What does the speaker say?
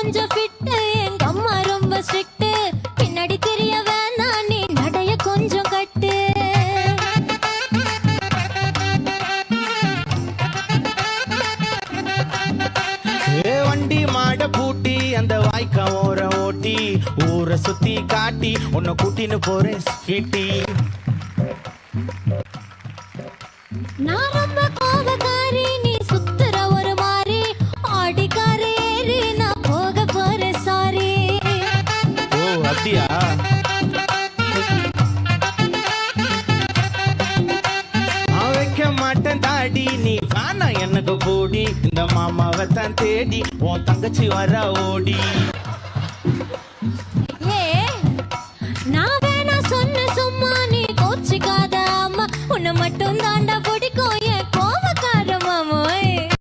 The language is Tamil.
கொஞ்சம் ஃபிட்டு எங்க அம்மா ரொம்ப ஸ்ட்ரிக்ட் பின்னாடி தெரிய வேணாம் நீ நடைய கொஞ்சம் கட்டு வண்டி மாட பூட்டி அந்த வாய்க்கா ஓர ஓட்டி ஊரை சுத்தி காட்டி உன்னை கூட்டின்னு போறேன் ஸ்வீட்டி நான் ரொம்ப கோபக்காரி நீ சுத்துற ஒரு மாதிரி ஆடிக்காரி ஏறி நான் போக போறேன் சாரி ஓ அப்படியா நான் வைக்க மாட்டேன் தாடி நீ வேணா எனக்கு போடி இந்த மாமாவை தான் தேடி உன் தங்கச்சி வர ஓடி ஏ நான் வேணா சொன்ன சும்மா நீ கோச்சிக்காத அம்மா உன்னை மட்டும் தாண்டா